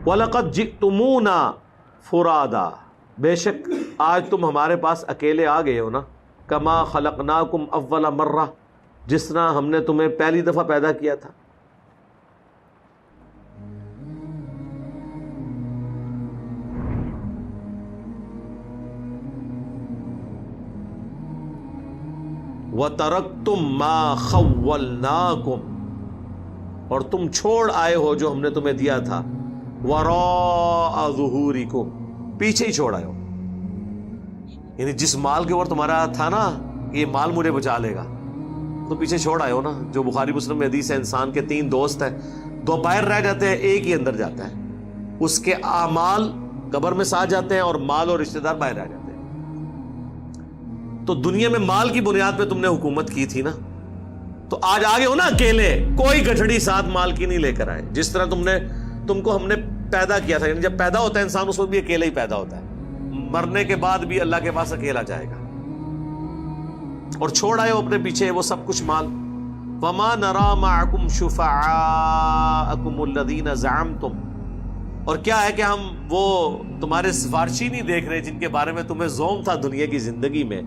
وَلَقَدْ جِئْتُمُونَا فُرَادَا، بے شک آج تم ہمارے پاس اکیلے آ گئے ہو نا، کما خلقناکم اول مرہ، جس طرح ہم نے تمہیں پہلی دفعہ پیدا کیا تھا. وَتَرَكْتُمْ مَا خَوَّلْنَاكُمْ، اور تم چھوڑ آئے ہو جو ہم نے تمہیں دیا تھا، وَرَاءَ ظُهُورِكُمْ، پیچھے ہی چھوڑ آئے ہو. یعنی جس مال کے اوپر تمہارا تھا نا یہ مال مجھے بچا لے گا، تو پیچھے چھوڑ آئے ہو نا. جو بخاری مسلم میں حدیث ہے، انسان کے 3 دوست ہیں، 2 باہر رہ جاتے ہیں، ایک ہی اندر جاتا ہے. اس کے اعمال قبر میں ساتھ جاتے ہیں اور مال اور رشتہ دار باہر رہ جاتے ہیں. تو دنیا میں مال کی بنیاد پہ تم نے حکومت کی تھی نا، تو آج آگے ہو نا اکیلے، کوئی گٹھڑی ساتھ مال کی نہیں لے کر آئے. جس طرح تم کو ہم نے پیدا کیا تھا، یعنی جب پیدا ہوتا ہے انسان اس وقت بھی اکیلے ہی پیدا ہوتا ہے، مرنے کے بعد بھی اللہ کے پاس اکیلا جائے گا. اور چھوڑ آئے ہو اپنے پیچھے وہ سب کچھ مال. وَمَا نَرَا مَعَكُمْ شُفَعَاءَكُمُ الَّذِينَ زَعَمْتُمْ، اور کیا ہے کہ ہم وہ تمہارے سفارشی نہیں دیکھ رہے جن کے بارے میں تمہیں زوم تھا دنیا کی زندگی میں،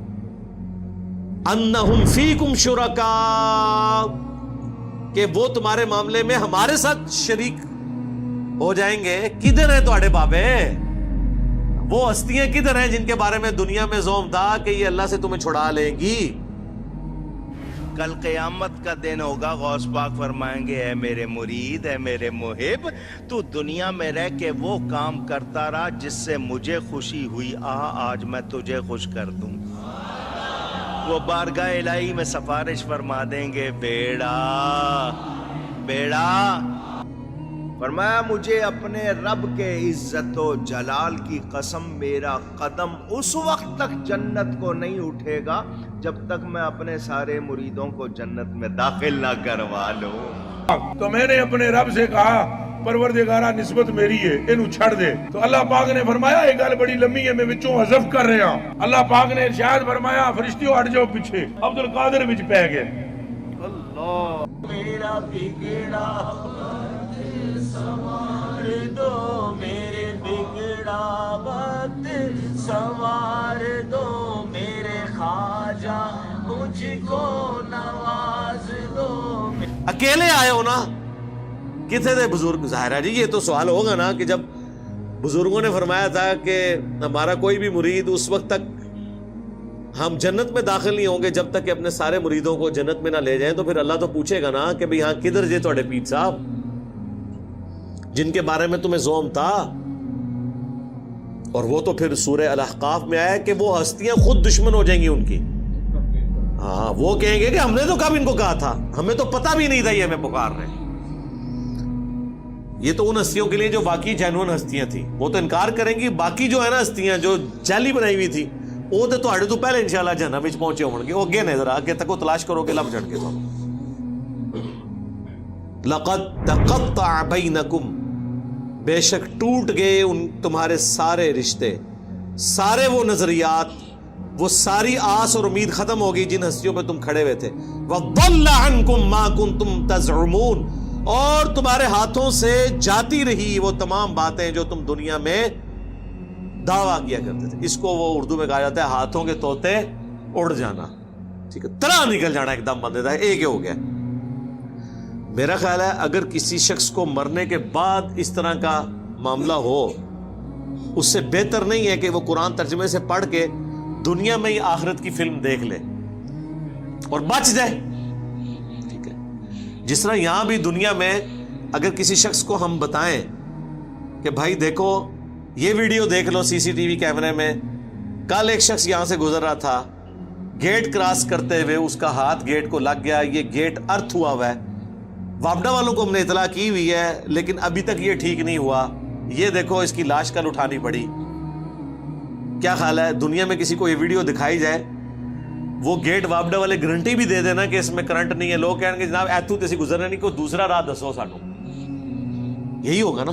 انہم فیکم شرکاء، کہ وہ تمہارے معاملے میں ہمارے ساتھ شریک ہو جائیں گے. کدھر ہیں تواڈے بابے؟ وہ ہستیاں کدھر ہیں جن کے بارے میں دنیا میں زوم تھا کہ یہ اللہ سے تمہیں چھڑا لیں گی؟ کل قیامت کا دن ہوگا، غوث پاک فرمائیں گے اے میرے مرید، اے میرے محب، تو دنیا میں رہ کے وہ کام کرتا رہا جس سے مجھے خوشی ہوئی، آج میں تجھے خوش کر دوں. وہ بارگاہ الہی میں سفارش فرما دیں گے، بیڑا فرمایا مجھے اپنے رب کے عزت و جلال کی قسم، میرا قدم اس وقت تک جنت کو نہیں اٹھے گا جب تک میں اپنے سارے مریدوں کو جنت میں داخل نہ کروا لوں. تو میں نے اپنے رب سے کہا پروردگارہ نسبت میری ہے، انہوں چھڑ دے. تو اللہ پاک نے فرمایا ایک گل بڑی لمبی ہے، میں وچوں حذف کر رہا ہوں. اللہ پاک نے ارشاد فرمایا فرشتیوں ہٹ جاؤ پیچھے. عبد القادر وچ پہ گئے. اللہ میرا بگڑا سوار دو، میرے بگڑا وقت سوار دو، میرے خواجہ مجھ کو نواز دو. اکیلے آئے ہو نا، کتنے تھے بزرگ؟ ظاہر ہے جی یہ تو سوال ہوگا نا کہ جب بزرگوں نے فرمایا تھا کہ ہمارا کوئی بھی مرید اس وقت تک ہم جنت میں داخل نہیں ہوں گے جب تک کہ اپنے سارے مریدوں کو جنت میں نہ لے جائیں، تو پھر اللہ تو پوچھے گا نا کہ بھئی ہاں کدھر جے توڑے پیر صاحب جن کے بارے میں تمہیں زوم تھا. اور وہ تو پھر سورہ الاحقاف میں آیا کہ وہ ہستیاں خود دشمن ہو جائیں گی ان کی. ہاں وہ کہیں گے کہ ہم نے تو کب ان کو کہا تھا، ہمیں تو پتہ بھی نہیں تھا یہ ہمیں پکار رہے ہیں. یہ تو ان ہستیوں کے لیے جو باقی جینوئن ہستیاں تھیں، وہ تو انکار کریں گی. باقی جو ہے نا ہستیاں جو جعلی بنائی ہوئی تھی، وہ تو پہلے انشاءاللہ جہنم وچ پہنچے ہوں گے. وہ اگے نے ذرا اگے تک تلاش کرو کہ لب جھڑ کے تو لقد تقطع بینکم، بے شک ٹوٹ گئے ان تمہارے سارے رشتے، سارے وہ نظریات، وہ ساری آس اور امید ختم ہوگی جن ہستیوں پہ تم کھڑے ہوئے تھے. وَضَلَّ عَنْكُمْ مَا كُنْتُمْ تَزْعُمُونَ، اور تمہارے ہاتھوں سے جاتی رہی وہ تمام باتیں جو تم دنیا میں دعویٰ کیا کرتے تھے. اس کو وہ اردو میں کہا جاتا ہے ہاتھوں کے طوطے اڑ جانا. ٹھیک ہے، طرح نکل جانا ایک دم بندے تھا، ایک ہو گیا. میرا خیال ہے اگر کسی شخص کو مرنے کے بعد اس طرح کا معاملہ ہو، اس سے بہتر نہیں ہے کہ وہ قرآن ترجمے سے پڑھ کے دنیا میں ہی آخرت کی فلم دیکھ لے اور بچ جائے. ٹھیک ہے، جس طرح یہاں بھی دنیا میں اگر کسی شخص کو ہم بتائیں کہ بھائی دیکھو یہ ویڈیو دیکھ لو سی سی ٹی وی کیمرے میں، کل ایک شخص یہاں سے گزر رہا تھا، گیٹ کراس کرتے ہوئے اس کا ہاتھ گیٹ کو لگ گیا، یہ گیٹ ارتھ ہوا ہوا ہے، وابڈا والوں کو ہم نے اطلاع کی ہوئی ہے لیکن ابھی تک یہ ٹھیک نہیں ہوا، یہ دیکھو اس کی لاش کل اٹھانی پڑی. کیا خیال ہے دنیا میں کسی کو یہ ویڈیو دکھائی جائے، وہ گیٹ وابڈا والے گارنٹی بھی دے دینا کہ اس میں کرنٹ نہیں ہے، لوگ کہیں گے جناب ایتھو تیسی گزرنے نہیں، کوئی دوسرا راہ دسو سانو. یہی ہوگا نا،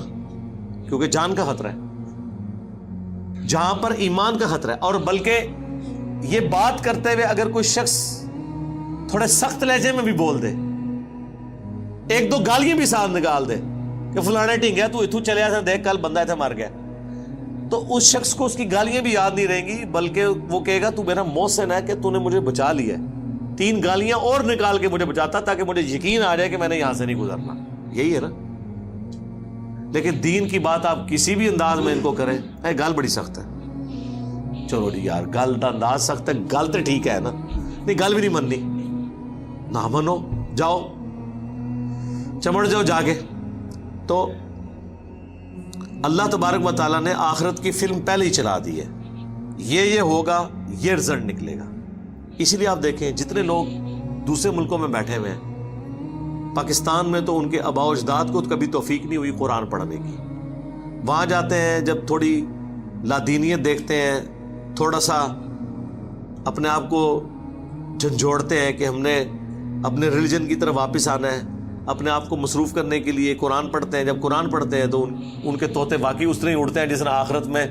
کیونکہ جان کا خطرہ ہے، جہاں پر ایمان کا خطرہ ہے. اور بلکہ یہ بات کرتے ہوئے اگر کوئی شخص تھوڑے سخت لہجے میں بھی بول دے، ایک دو گالیاں بھی ساتھ نکال دے کہ فلانے ٹھنگیا تو اتھو چلے آتا دیکھ کل بندہ ایتھے مر گیا، تو اس شخص کو اس کی گالیاں بھی یاد نہیں رہیں گی، بلکہ وہ کہے گا تو میرا محسن ہے کہ تو نے مجھے بچا لیا ہے، 3 گالیاں اور نکال کے مجھے بچاتا تاکہ مجھے یقین آ جائے کہ میں نے یہاں سے نہیں گزرنا. یہی ہے نا. لیکن دین کی بات آپ کسی بھی انداز میں ان کو کریں، گل بڑی سخت ہے. چلو جی یار گل کا انداز سخت ہے، گل تو ٹھیک ہے نا، نہیں گل بھی نہیں مننی، نہ منو، جاؤ چمڑ جاؤ جا کے. تو اللہ تبارک و تعالیٰ نے آخرت کی فلم پہلے ہی چلا دی ہے، یہ ہوگا، یہ رزلٹ نکلے گا. اسی لیے آپ دیکھیں جتنے لوگ دوسرے ملکوں میں بیٹھے ہوئے ہیں، پاکستان میں تو ان کے آباء و اجداد کو کبھی توفیق نہیں ہوئی قرآن پڑھنے کی. وہاں جاتے ہیں جب تھوڑی لادینیت دیکھتے ہیں، تھوڑا سا اپنے آپ کو جھنجھوڑتے ہیں کہ ہم نے اپنے ریلیجن کی طرف واپس آنا ہے، اپنے آپ کو مصروف کرنے کے لیے قرآن پڑھتے ہیں. جب قرآن پڑھتے ہیں تو ان کے طوطے واقعی اس طرح ہی اڑتے ہیں جس طرح آخرت میں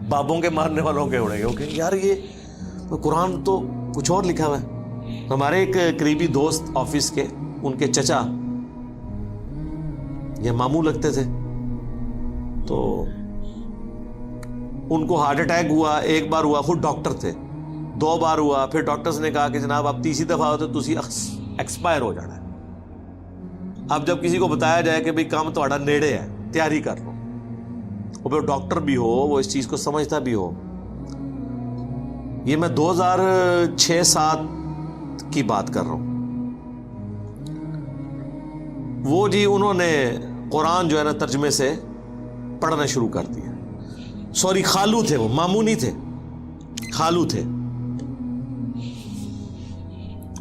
بابوں کے مارنے والوں کے اڑے گے. اوکے یار یہ قرآن تو کچھ اور لکھا ہوا ہے. ہمارے ایک قریبی دوست آفس کے، ان کے چچا یہ ماموں لگتے تھے، تو ان کو ہارٹ اٹیک ہوا. 1 بار ہوا، خود ڈاکٹر تھے، 2 بار ہوا، پھر ڈاکٹرز نے کہا کہ جناب آپ تیسری دفعہ ہوتے تو تسی ایکسپائر ہو جانا ہے. اب جب کسی کو بتایا جائے کہ بھئی کام تہاڈا نیڑے ہے، تیاری کر لو، اور پھر ڈاکٹر بھی ہو، وہ اس چیز کو سمجھتا بھی ہو. یہ میں 2006-07 کی بات کر رہا ہوں. وہ جی انہوں نے قرآن جو ہے نا ترجمے سے پڑھنا شروع کر دیا. سوری خالو تھے، وہ ماموں نہیں تھے، خالو تھے.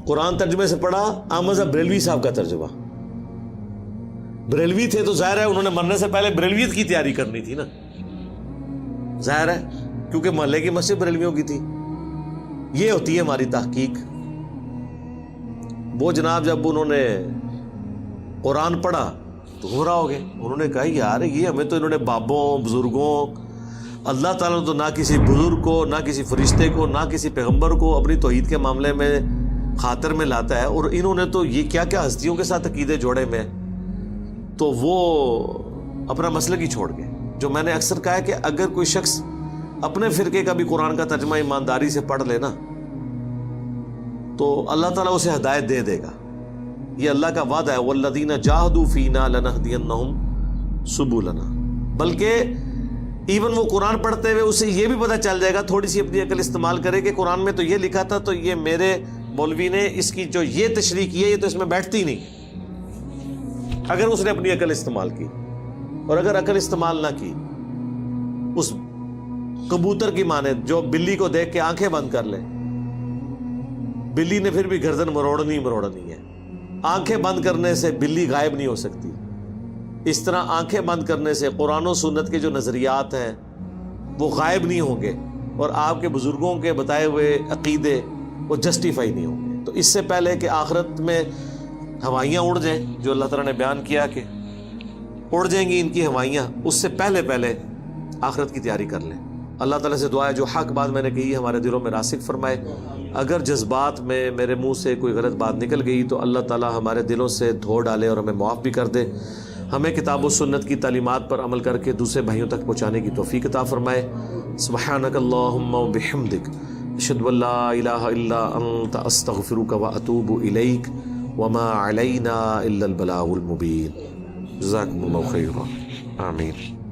قرآن ترجمے سے پڑھا. احمد صاحب بریلوی صاحب کا ترجمہ. بریلوی تھے تو ظاہر ہے انہوں نے مرنے سے پہلے بریلویت کی تیاری کرنی تھی نا، ظاہر ہے، کیونکہ محلے کی مسجد بریلویوں کی تھی. یہ ہوتی ہے ہماری تحقیق. وہ جناب جب انہوں نے قرآن پڑھا تو گمراہ ہو گئے. انہوں نے کہا یار یہ ہمیں تو انہوں نے بابوں بزرگوں، اللہ تعالیٰ نے تو نہ کسی بزرگ کو، نہ کسی فرشتے کو، نہ کسی پیغمبر کو اپنی توحید کے معاملے میں خاطر میں لاتا ہے، اور انہوں نے تو یہ کیا کیا ہستیوں کے ساتھ عقیدے جوڑے میں. تو وہ اپنا مسلک ہی چھوڑ گئے. جو میں نے اکثر کہا ہے کہ اگر کوئی شخص اپنے فرقے کا بھی قرآن کا ترجمہ ایمانداری سے پڑھ لینا تو اللہ تعالیٰ اسے ہدایت دے دے گا. یہ اللہ کا وعدہ ہے، وَالَّذِينَ جَاهَدُوا فِينَا لَنَهْدِيَنَّهُمْ سُبُلَنَا. بلکہ ایون وہ قرآن پڑھتے ہوئے اسے یہ بھی پتہ چل جائے گا، تھوڑی سی اپنی عقل استعمال کرے کہ قرآن میں تو یہ لکھا تھا، تو یہ میرے مولوی نے اس کی جو یہ تشریح کی ہے یہ تو اس میں بیٹھتی نہیں. اگر اس نے اپنی عقل استعمال کی، اور اگر عقل استعمال نہ کی، اس کبوتر کی مانند جو بلی کو دیکھ کے آنکھیں بند کر لے، بلی نے پھر بھی گردن مروڑنی ہے. آنکھیں بند کرنے سے بلی غائب نہیں ہو سکتی. اس طرح آنکھیں بند کرنے سے قرآن و سنت کے جو نظریات ہیں وہ غائب نہیں ہوں گے، اور آپ کے بزرگوں کے بتائے ہوئے عقیدے وہ جسٹیفائی نہیں ہوں گے. تو اس سے پہلے کہ آخرت میں ہوائیاں اڑ جائیں، جو اللہ تعالیٰ نے بیان کیا کہ اڑ جائیں گی ان کی ہوائیاں، اس سے پہلے آخرت کی تیاری کر لیں. اللہ تعالیٰ سے دعا ہے جو حق بات میں نے کہی ہے ہمارے دلوں میں راسخ فرمائے. اگر جذبات میں میرے منہ سے کوئی غلط بات نکل گئی تو اللہ تعالیٰ ہمارے دلوں سے دھو ڈالے اور ہمیں معاف بھی کر دے. ہمیں کتاب و سنت کی تعلیمات پر عمل کر کے دوسرے بھائیوں تک پہنچانے کی توفیق عطا فرمائے. سبحانک اللہم و بحمدک، اشہد ان لا الہ الا انت، استغفرک و اتوب الیک، وما علینا الا البلاغ المبین. جزاکم اللہ خیرا. آمین.